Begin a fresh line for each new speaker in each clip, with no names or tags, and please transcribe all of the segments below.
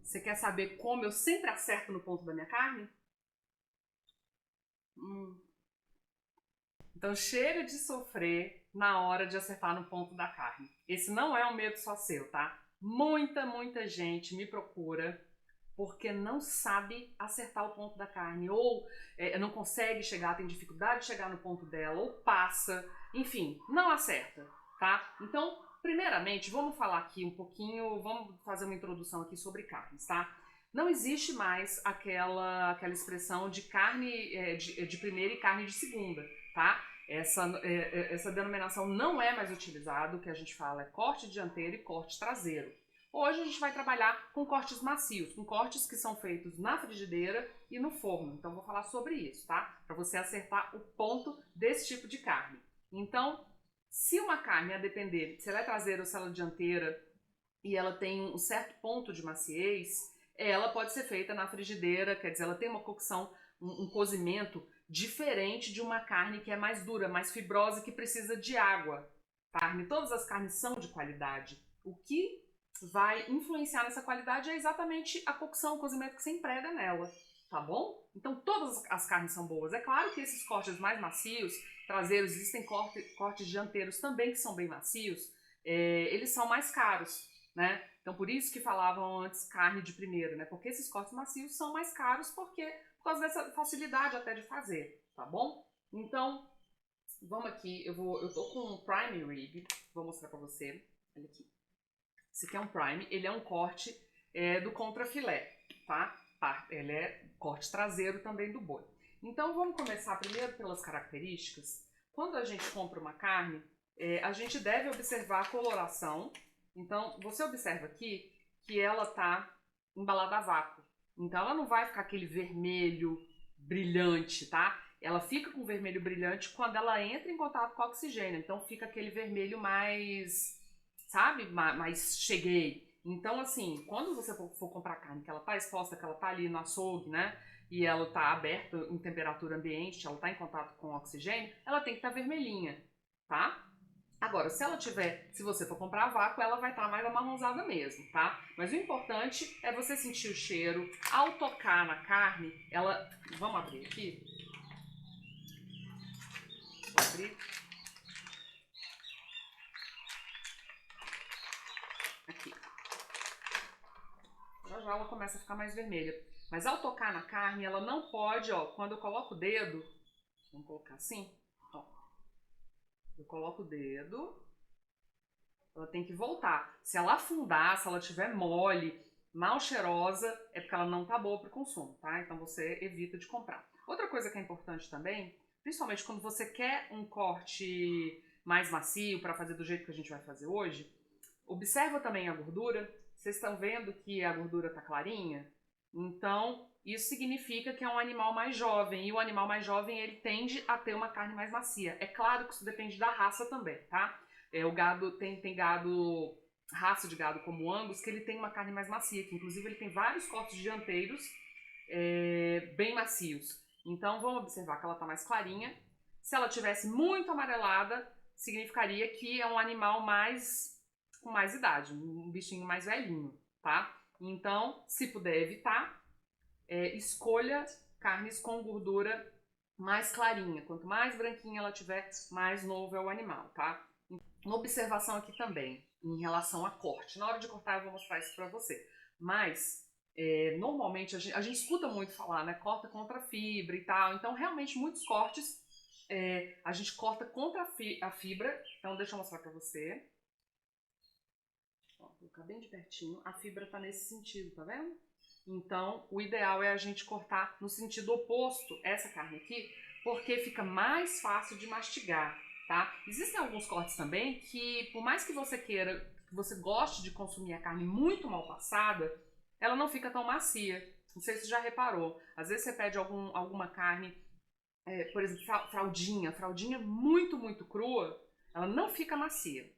Você quer saber como eu sempre acerto no ponto da minha carne? Então chega de sofrer na hora de acertar no ponto da carne. Esse não é um medo só seu, tá? Muita gente me procura porque não sabe acertar o ponto da carne, ou não consegue chegar, tem dificuldade de chegar no ponto dela, ou passa, enfim, não acerta, tá? Então, primeiramente, vamos falar aqui um pouquinho, vamos fazer uma introdução aqui sobre carnes, tá? Não existe mais aquela expressão de carne de primeira e carne de segunda, tá? Essa denominação não é mais utilizada, o que a gente fala é corte dianteiro e corte traseiro. Hoje a gente vai trabalhar com cortes macios, com cortes que são feitos na frigideira e no forno. Então vou falar sobre isso, tá? Para você acertar o ponto desse tipo de carne. Então, se uma carne, a depender se ela é traseira ou se ela é dianteira, e ela tem um certo ponto de maciez, ela pode ser feita na frigideira, quer dizer, ela tem uma cocção, um cozimento diferente de uma carne que é mais dura, mais fibrosa, que precisa de água. Todas as carnes são de qualidade. O que vai influenciar nessa qualidade é exatamente a cocção, o cozimento que você emprega nela, tá bom? Então todas as carnes são boas. É claro que esses cortes mais macios, traseiros, existem cortes dianteiros também que são bem macios, eles são mais caros, né? Então por isso que falavam antes carne de primeira, né? Porque esses cortes macios são mais caros por causa dessa facilidade até de fazer, tá bom? Então, vamos aqui, eu tô com um prime rib, vou mostrar pra você, olha aqui. Esse aqui é um prime, ele é um corte do contrafilé, tá? Ele é corte traseiro também do boi. Então vamos começar primeiro pelas características. Quando a gente compra uma carne, a gente deve observar a coloração. Então você observa aqui que ela tá embalada a vácuo. Então ela não vai ficar aquele vermelho brilhante, tá? Ela fica com vermelho brilhante quando ela entra em contato com o oxigênio. Então fica aquele vermelho mais, sabe, mais cheguei. Então, assim, quando você for comprar carne que ela tá exposta, que ela tá ali no açougue, né, e ela tá aberta em temperatura ambiente, ela tá em contato com o oxigênio, ela tem que estar vermelhinha, tá? Agora, se você for comprar a vácuo, ela vai estar mais amarronzada mesmo, tá? Mas o importante é você sentir o cheiro. Ao tocar na carne, ela... Vamos abrir aqui? Vou abrir. Aqui. Já já ela começa a ficar mais vermelha. Mas ao tocar na carne, ela não pode, ó, quando eu coloco o dedo, vamos colocar assim, ó. Eu coloco o dedo, ela tem que voltar. Se ela afundar, se ela estiver mole, mal cheirosa, é porque ela não tá boa para o consumo, tá? Então você evita de comprar. Outra coisa que é importante também, principalmente quando você quer um corte mais macio para fazer do jeito que a gente vai fazer hoje, observa também a gordura. Vocês estão vendo que a gordura tá clarinha? Então, isso significa que é um animal mais jovem, e o animal mais jovem ele tende a ter uma carne mais macia. É claro que isso depende da raça também, tá? O gado tem gado, raça de gado como o Angus, que ele tem uma carne mais macia, que inclusive ele tem vários cortes dianteiros bem macios. Então vamos observar que ela está mais clarinha. Se ela tivesse muito amarelada, significaria que é um animal com mais idade, um bichinho mais velhinho, tá? Então, se puder evitar, escolha carnes com gordura mais clarinha. Quanto mais branquinha ela tiver, mais novo é o animal, tá? Uma observação aqui também, em relação a corte. Na hora de cortar eu vou mostrar isso pra você. Mas, normalmente, a gente escuta muito falar, né? Corta contra a fibra e tal. Então, realmente, muitos cortes a gente corta contra a fibra. Então, deixa eu mostrar pra você. Ó, vou colocar bem de pertinho. A fibra tá nesse sentido, tá vendo? Então, o ideal é a gente cortar no sentido oposto essa carne aqui, porque fica mais fácil de mastigar. Tá? Existem alguns cortes também que, por mais que você queira, que você goste de consumir a carne muito mal passada, ela não fica tão macia. Não sei se você já reparou. Às vezes você pede alguma carne, por exemplo, fraldinha muito crua, ela não fica macia.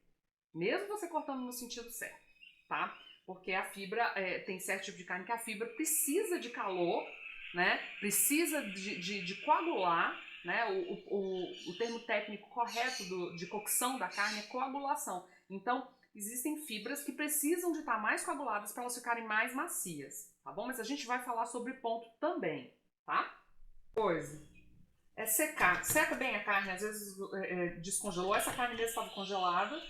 Mesmo você cortando no sentido certo, tá? Porque a fibra, tem certo tipo de carne que a fibra precisa de calor, né? Precisa de coagular. Né? O termo técnico correto de cocção da carne é coagulação. Então, existem fibras que precisam de estar mais coaguladas para elas ficarem mais macias, tá bom? Mas a gente vai falar sobre ponto também, tá? Coisa é secar. Seca bem a carne, às vezes descongelou. Essa carne mesmo estava congelada.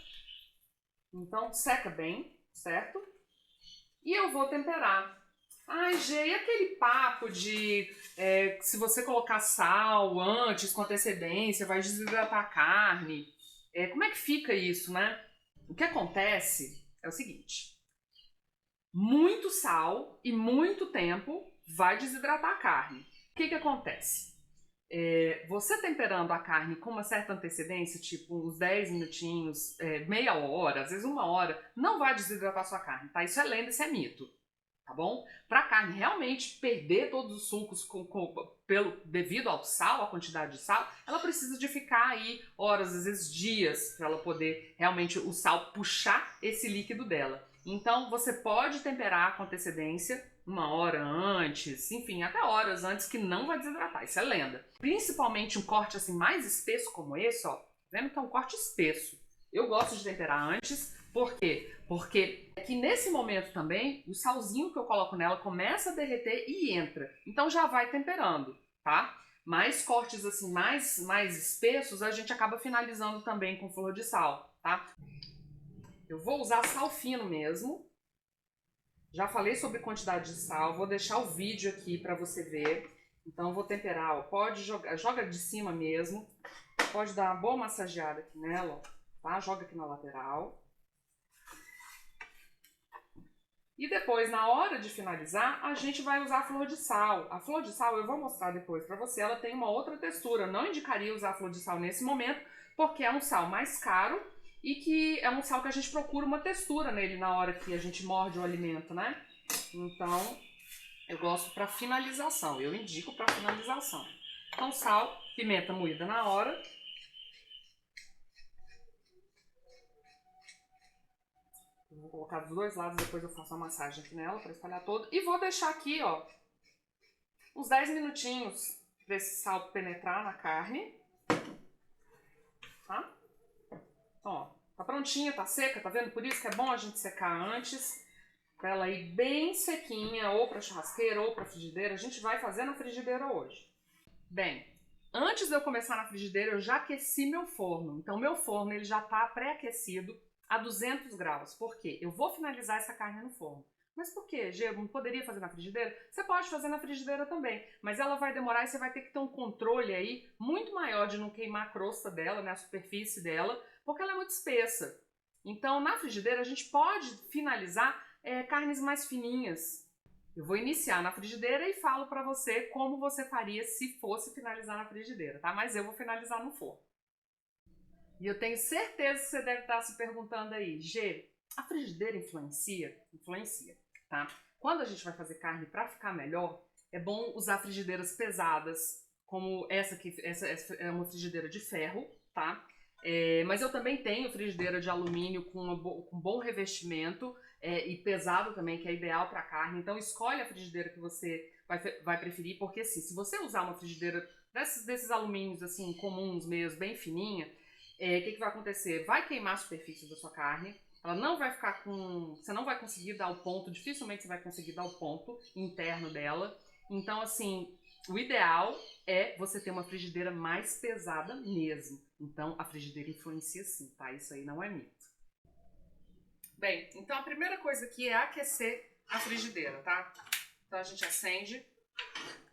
Então, seca bem, certo? E eu vou temperar. Ai, Gê, e aquele papo de se você colocar sal antes, com antecedência, vai desidratar a carne. Como é que fica isso, né? O que acontece é o seguinte. Muito sal e muito tempo vai desidratar a carne. O que acontece? Você temperando a carne com uma certa antecedência, tipo uns 10 minutinhos, meia hora, às vezes 1 hora, não vai desidratar a sua carne, tá? Isso é lenda, isso é mito, tá bom? Para a carne realmente perder todos os sucos devido ao sal, a quantidade de sal, ela precisa de ficar aí horas, às vezes dias, para ela poder realmente o sal puxar esse líquido dela. Então você pode temperar com antecedência, 1 hora antes, enfim, até horas antes, que não vai desidratar, isso é lenda. Principalmente um corte assim mais espesso como esse, ó, vendo que é um corte espesso. Eu gosto de temperar antes, por quê? Porque aqui nesse momento também, o salzinho que eu coloco nela começa a derreter e entra, então já vai temperando, tá? Mais cortes assim mais espessos, a gente acaba finalizando também com flor de sal, tá? Eu vou usar sal fino mesmo. Já falei sobre quantidade de sal, vou deixar o vídeo aqui para você ver. Então vou temperar, ó. Pode jogar, joga de cima mesmo. Pode dar uma boa massageada aqui nela, ó, tá? Joga aqui na lateral. E depois, na hora de finalizar, a gente vai usar a flor de sal. A flor de sal, eu vou mostrar depois para você, ela tem uma outra textura. Eu não indicaria usar a flor de sal nesse momento, porque é um sal mais caro e que é um sal que a gente procura uma textura nele na hora que a gente morde o alimento, né? Então, eu gosto para finalização, eu indico para finalização. Então, sal, pimenta moída na hora. Eu vou colocar dos dois lados, depois eu faço uma massagem aqui nela para espalhar todo. E vou deixar aqui, ó, uns 10 minutinhos para esse sal penetrar na carne. Tá? Então, ó, tá prontinha, tá seca, tá vendo? Por isso que é bom a gente secar antes, pra ela ir bem sequinha, ou pra churrasqueira, ou pra frigideira. A gente vai fazer na frigideira hoje. Bem, antes de eu começar na frigideira, eu já aqueci meu forno. Então, meu forno ele já tá pré-aquecido a 200 graus. Por quê? Eu vou finalizar essa carne no forno. Mas por quê, Gê? Não poderia fazer na frigideira? Você pode fazer na frigideira também, mas ela vai demorar e você vai ter que ter um controle aí muito maior de não queimar a crosta dela, né, a superfície dela, porque ela é muito espessa. Então, na frigideira, a gente pode finalizar carnes mais fininhas. Eu vou iniciar na frigideira e falo pra você como você faria se fosse finalizar na frigideira, tá? Mas eu vou finalizar no forno. E eu tenho certeza que você deve estar se perguntando aí, Gê, a frigideira influencia? Influencia, tá? Quando a gente vai fazer carne para ficar melhor, é bom usar frigideiras pesadas, como essa aqui, essa é uma frigideira de ferro, tá? Mas eu também tenho frigideira de alumínio com bom revestimento e pesado também, que é ideal para carne. Então escolhe a frigideira que você vai preferir, porque assim, se você usar uma frigideira desses alumínios assim comuns mesmo, bem fininha, o que vai acontecer? Vai queimar a superfície da sua carne, ela não vai ficar com... Você não vai conseguir dar o ponto, dificilmente você vai conseguir dar o ponto interno dela. Então, assim, o ideal é você ter uma frigideira mais pesada mesmo. Então, a frigideira influencia sim, tá? Isso aí não é mito. Bem, então a primeira coisa aqui é aquecer a frigideira, tá? Então a gente acende,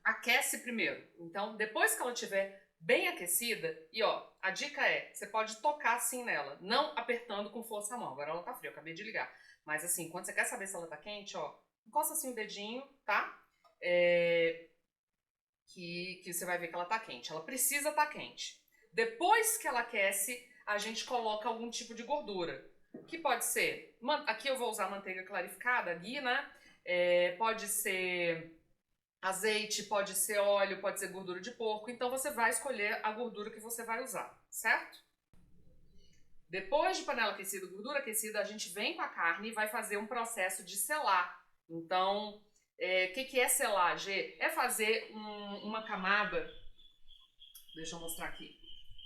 aquece primeiro. Então, depois que ela estiver bem aquecida, e ó, a dica é, você pode tocar assim nela, não apertando com força a mão. Agora ela tá fria, eu acabei de ligar. Mas assim, quando você quer saber se ela tá quente, ó, encosta assim o dedinho, tá? Que você vai ver que ela tá quente. Ela precisa estar quente. Depois que ela aquece, a gente coloca algum tipo de gordura. Que pode ser, aqui eu vou usar manteiga clarificada, ghee, né? Pode ser azeite, pode ser óleo, pode ser gordura de porco. Então você vai escolher a gordura que você vai usar, certo? Depois de panela aquecida, gordura aquecida, a gente vem com a carne e vai fazer um processo de selar. Então, o que é selar, Gê? É fazer uma camada, deixa eu mostrar aqui.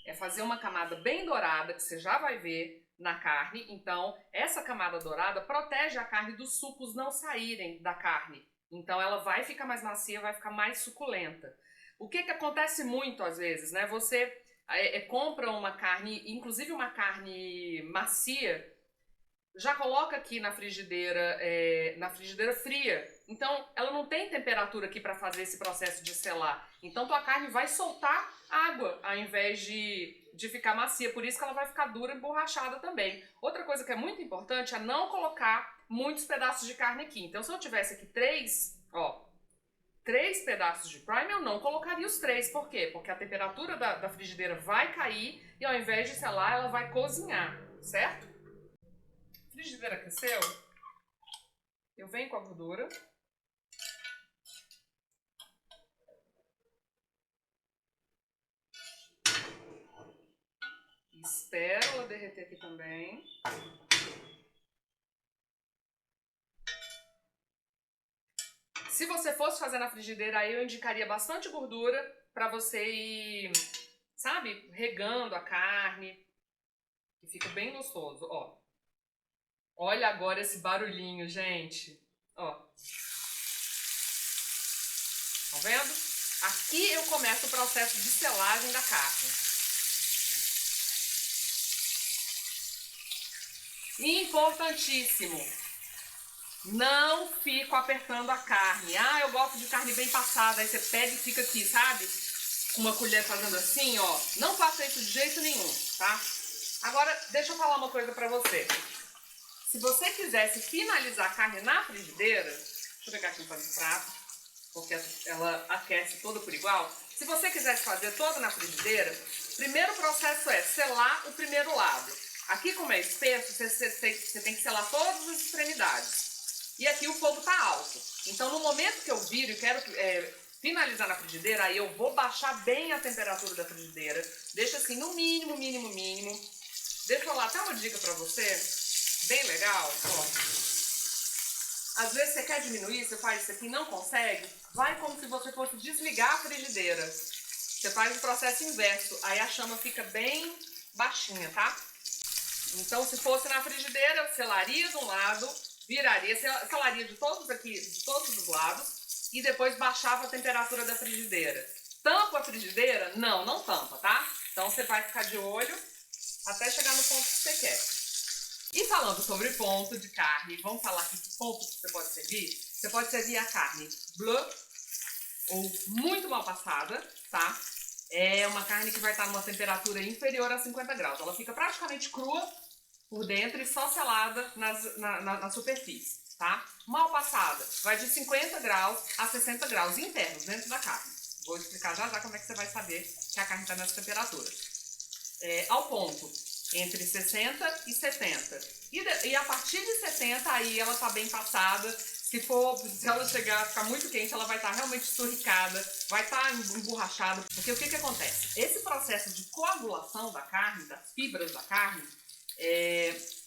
É fazer uma camada bem dourada, que você já vai ver, na carne. Então, essa camada dourada protege a carne dos sucos não saírem da carne. Então, ela vai ficar mais macia, vai ficar mais suculenta. O que acontece muito às vezes, né? Você compra uma carne, inclusive uma carne macia, já coloca aqui na frigideira fria. Então, ela não tem temperatura aqui para fazer esse processo de selar. Então, tua carne vai soltar água ao invés de ficar macia. Por isso que ela vai ficar dura e borrachada também. Outra coisa que é muito importante é não colocar muitos pedaços de carne aqui. Então, se eu tivesse aqui três pedaços de prime, eu não colocaria os três. Por quê? Porque a temperatura da frigideira vai cair e ao invés de selar, ela vai cozinhar, certo? A frigideira aqueceu, eu venho com a gordura. Espero ela derreter aqui também. Se você fosse fazer na frigideira, aí eu indicaria bastante gordura para você ir, sabe, regando a carne, que fica bem gostoso, ó. Olha agora esse barulhinho, gente. Ó. Estão vendo? Aqui eu começo o processo de selagem da carne. Importantíssimo. Não fico apertando a carne. Ah, eu gosto de carne bem passada. Aí você pega e fica aqui, sabe? Com uma colher fazendo assim, ó. Não faça isso de jeito nenhum, tá? Agora, deixa eu falar uma coisa pra você. Se você quisesse finalizar a carne na frigideira, deixa eu pegar aqui um pano de prato, porque ela aquece toda por igual. Se você quisesse fazer toda na frigideira, o primeiro processo é selar o primeiro lado. Aqui, como é espesso, você tem que selar todas as extremidades. E aqui o fogo tá alto. Então, no momento que eu viro e quero finalizar na frigideira, aí eu vou baixar bem a temperatura da frigideira. Deixa assim no mínimo. Deixa eu falar até uma dica pra você, bem legal, ó. Às vezes você quer diminuir, você faz isso aqui e não consegue, vai como se você fosse desligar a frigideira. Você faz o processo inverso, aí a chama fica bem baixinha, tá? Então, se fosse na frigideira, eu selaria de um lado, viraria, selaria de todos os lados e depois baixava a temperatura da frigideira. Tampa a frigideira? Não, não tampa, tá? Então, você vai ficar de olho até chegar no ponto que você quer. E falando sobre ponto de carne, vamos falar aqui que ponto que você pode servir? Você pode servir a carne bleu ou muito mal passada, tá? É uma carne que vai estar numa temperatura inferior a 50 graus. Ela fica praticamente crua por dentro e só selada na superfície, tá? Mal passada, vai de 50 graus a 60 graus internos dentro da carne. Vou explicar já como é que você vai saber que a carne está nessa temperatura. Ao ponto, entre 60 e 70. E a partir de 70, aí ela tá bem passada. Se ela chegar a ficar muito quente, ela vai estar realmente esturricada, vai estar emborrachada. Porque o que acontece? Esse processo de coagulação da carne, das fibras da carne,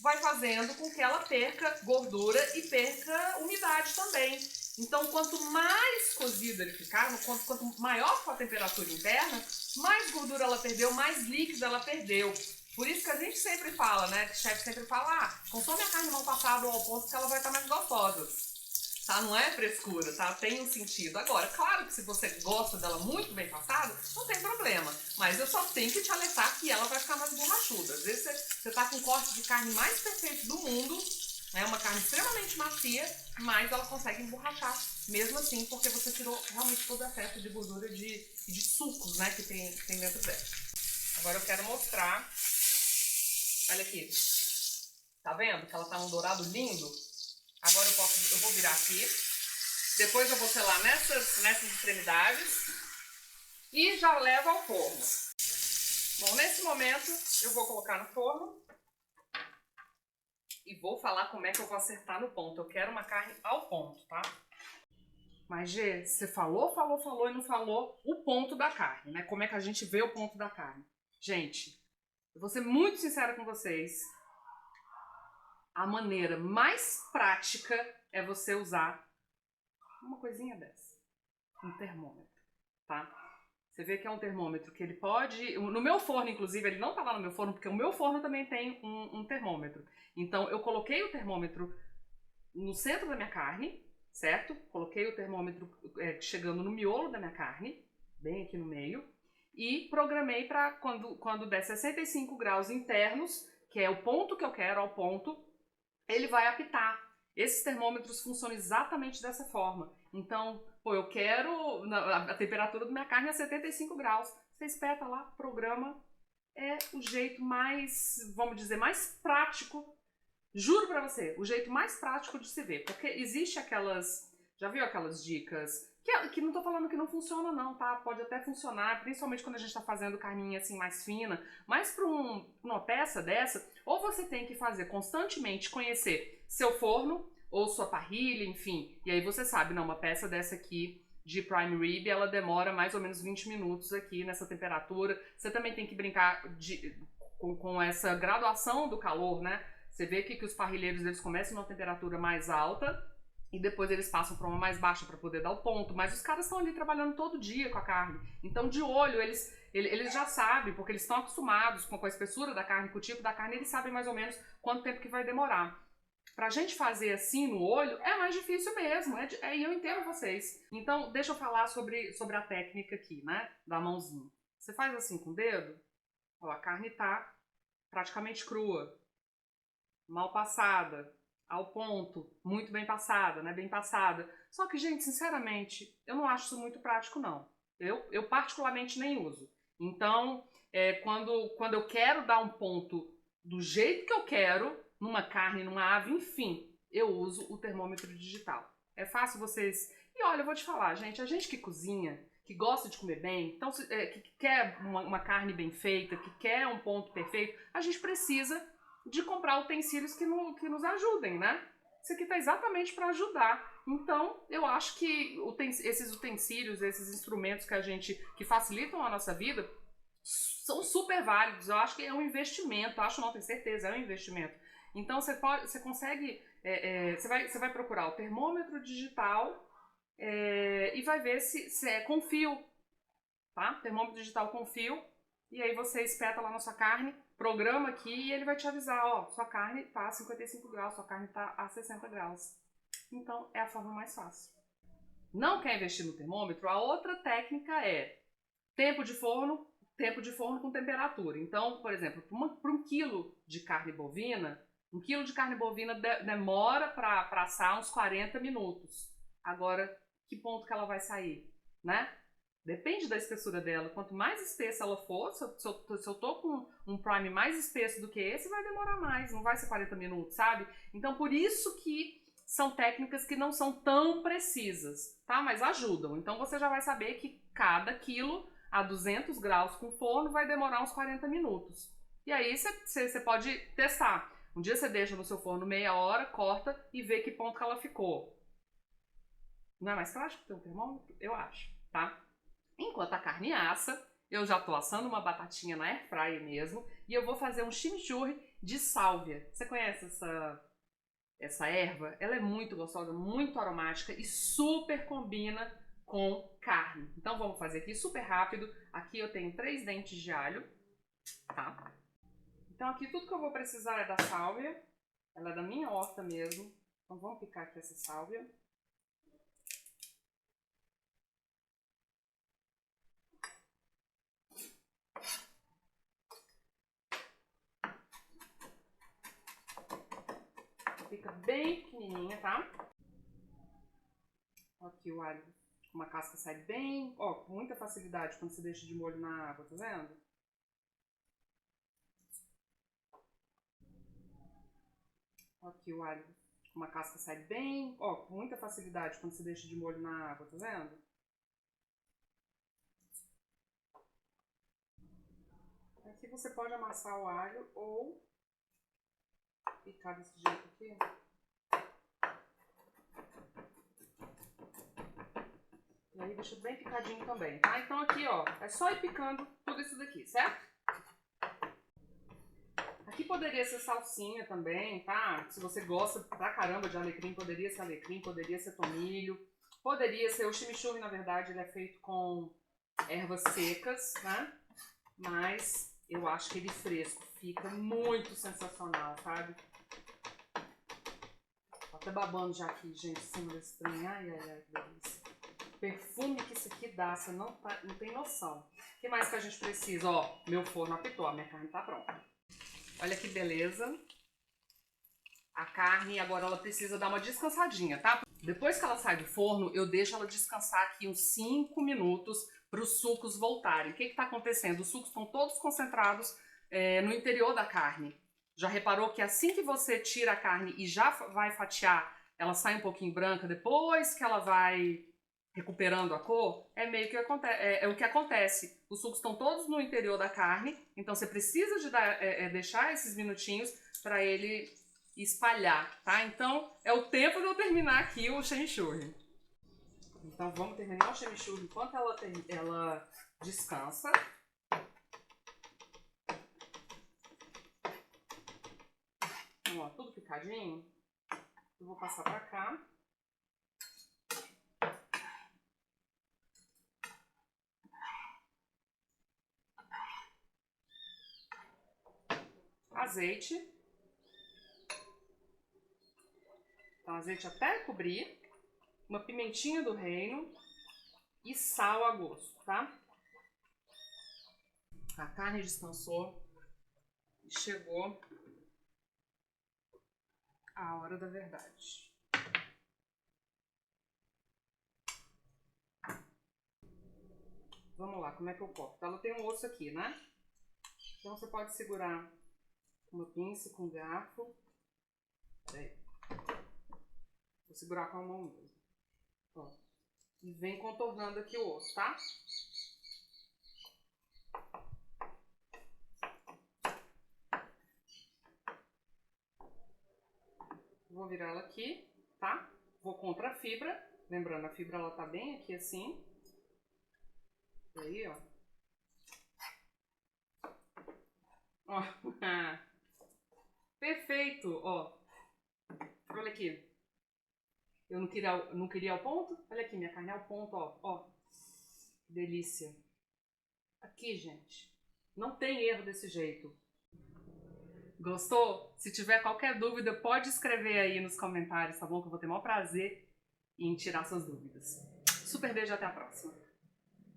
vai fazendo com que ela perca gordura e perca umidade também. Então, quanto mais cozido ele ficar, quanto maior for a temperatura interna, mais gordura ela perdeu, mais líquido ela perdeu. Por isso que a gente sempre fala, né? Que o chefe sempre fala, consome a carne mal passada ao ponto que ela vai estar mais gostosa. Tá? Não é frescura, tá? Tem um sentido. Agora, claro que se você gosta dela muito bem passada, não tem problema. Mas eu só tenho que te alertar que ela vai ficar mais borrachuda. Às vezes você tá com o corte de carne mais perfeito do mundo, né? Uma carne extremamente macia, mas ela consegue emborrachar mesmo assim, porque você tirou realmente todo o excesso de gordura e de sucos, né? Que tem dentro dela. Agora eu quero mostrar. Olha aqui. Tá vendo que ela tá um dourado lindo? Agora eu vou virar aqui. Depois eu vou selar nessas extremidades. E já levo ao forno. Bom, nesse momento eu vou colocar no forno. E vou falar como é que eu vou acertar no ponto. Eu quero uma carne ao ponto, tá? Mas, Gê, você falou e não falou o ponto da carne, né? Como é que a gente vê o ponto da carne. Gente, eu vou ser muito sincera com vocês. A maneira mais prática é você usar uma coisinha dessa, um termômetro, tá? Você vê que é um termômetro que ele pode... No meu forno, inclusive, ele não tá lá no meu forno, porque o meu forno também tem um termômetro. Então, eu coloquei o termômetro no centro da minha carne, certo? Coloquei o termômetro chegando no miolo da minha carne, bem aqui no meio, e programei para quando der 65 graus internos, que é o ponto que eu quero, ao ponto, ele vai apitar. Esses termômetros funcionam exatamente dessa forma. Então, pô, eu quero... A temperatura da minha carne é 75 graus. Você espeta lá, programa. É o jeito mais, vamos dizer, mais prático. Juro pra você, o jeito mais prático de se ver. Porque existe aquelas... Já viu aquelas dicas? Que não tô falando que não funciona não, tá? Pode até funcionar, principalmente quando a gente tá fazendo carninha assim mais fina. Mas pra uma peça dessa, ou você tem que fazer constantemente, conhecer seu forno ou sua parrilha, enfim. E aí você sabe, não, uma peça dessa aqui de prime rib, ela demora mais ou menos 20 minutos aqui nessa temperatura. Você também tem que brincar com essa graduação do calor, né? Você vê que os parrilheiros eles começam numa temperatura mais alta e depois eles passam para uma mais baixa para poder dar o ponto, mas os caras estão ali trabalhando todo dia com a carne. Então, de olho, eles já sabem, porque eles estão acostumados com a espessura da carne, com o tipo da carne, eles sabem mais ou menos quanto tempo que vai demorar. Pra gente fazer assim no olho é mais difícil mesmo, e eu entendo vocês. Então, deixa eu falar sobre a técnica aqui, né, da mãozinha. Você faz assim com o dedo, ó, a carne tá praticamente crua, mal passada, ao ponto, muito bem passada, né? Bem passada. Só que, gente, sinceramente, eu não acho isso muito prático, não. Eu particularmente nem uso. Então, quando eu quero dar um ponto do jeito que eu quero, numa carne, numa ave, enfim, eu uso o termômetro digital. É fácil vocês... E olha, eu vou te falar, gente, a gente que cozinha, que gosta de comer bem, então, que quer uma carne bem feita, que quer um ponto perfeito, a gente precisa de comprar utensílios que nos ajudem, né? Isso aqui tá exatamente para ajudar. Então, eu acho que esses utensílios, esses instrumentos que facilitam a nossa vida, são super válidos. Eu acho que é um investimento. Acho não, tenho certeza, é um investimento. Então, você consegue... você vai procurar o termômetro digital e vai ver se é com fio, tá? Termômetro digital com fio. E aí você espeta lá na sua carne, programa aqui e ele vai te avisar, ó, sua carne tá a 55 graus, sua carne tá a 60 graus. Então, é a forma mais fácil. Não quer investir no termômetro? A outra técnica é tempo de forno com temperatura. Então, por exemplo, para um quilo de carne bovina, demora para assar uns 40 minutos. Agora, que ponto que ela vai sair, né? Depende da espessura dela. Quanto mais espessa ela for, se eu tô com um prime mais espesso do que esse, vai demorar mais, não vai ser 40 minutos, sabe? Então, por isso que são técnicas que não são tão precisas, tá? Mas ajudam. Então, você já vai saber que cada quilo a 200 graus com forno vai demorar uns 40 minutos. E aí, você pode testar. Um dia você deixa no seu forno meia hora, corta e vê que ponto que ela ficou. Não é mais prático ter um termômetro? Eu acho, tá? Enquanto a carne assa, eu já tô assando uma batatinha na airfryer mesmo e eu vou fazer um chimichurri de sálvia. Você conhece essa erva? Ela é muito gostosa, muito aromática e super combina com carne. Então vamos fazer aqui super rápido. Aqui eu tenho 3 dentes de alho, tá? Então aqui tudo que eu vou precisar é da sálvia. Ela é da minha horta mesmo. Então vamos picar aqui essa sálvia. Fica bem pequenininha, tá? Aqui o alho, uma casca sai bem, ó, com muita facilidade quando você deixa de molho na água, tá vendo? Aqui o alho, uma casca sai bem, ó, com muita facilidade quando você deixa de molho na água, tá vendo? Aqui você pode amassar o alho ou picar desse jeito aqui. E aí deixa bem picadinho também, tá? Então aqui, ó, é só ir picando tudo isso daqui, certo? Aqui poderia ser salsinha também, tá? Se você gosta pra caramba de alecrim, poderia ser tomilho. Poderia ser, o chimichurri, na verdade, ele é feito com ervas secas, né? Mas eu acho que ele fresco fica muito sensacional, sabe? Tô até babando já aqui, gente, em cima desse trem. Ai, ai, ai, que delícia. O perfume que isso aqui dá, você não tem noção. O que mais que a gente precisa? Ó, meu forno apitou, a minha carne tá pronta. Olha que beleza. A carne agora ela precisa dar uma descansadinha, tá? Depois que ela sai do forno, eu deixo ela descansar aqui uns 5 minutos para os sucos voltarem. O que está acontecendo? Os sucos estão todos concentrados no interior da carne. Já reparou que assim que você tira a carne e já vai fatiar, ela sai um pouquinho branca, depois que ela vai recuperando a cor, é meio que o que acontece. Os sucos estão todos no interior da carne, então você precisa de deixar esses minutinhos para ele espalhar, tá? Então é o tempo de eu terminar aqui o chimichurri. Então vamos terminar o chimichurri enquanto ela descansa. Ó, tudo picadinho. Eu vou passar pra cá. Azeite. Então, azeite até cobrir. Uma pimentinha do reino. E sal a gosto, tá? A carne descansou. E chegou a hora da verdade. Vamos lá, como é que eu corto? Ela tem um osso aqui, né? Então você pode segurar uma pinça com um garfo. Peraí. Vou segurar com a mão mesmo. Ó. E vem contornando aqui o osso, tá? Vou virar ela aqui, tá? Vou contra a fibra. Lembrando, a fibra ela tá bem aqui assim. E aí, ó. Ó. Perfeito, ó. Olha aqui. Eu não queria ao ponto? Olha aqui, minha carne é ao ponto, ó. Ó. Delícia. Aqui, gente. Não tem erro desse jeito. Gostou? Se tiver qualquer dúvida, pode escrever aí nos comentários, tá bom? Que eu vou ter o maior prazer em tirar suas dúvidas. Super beijo, até a próxima.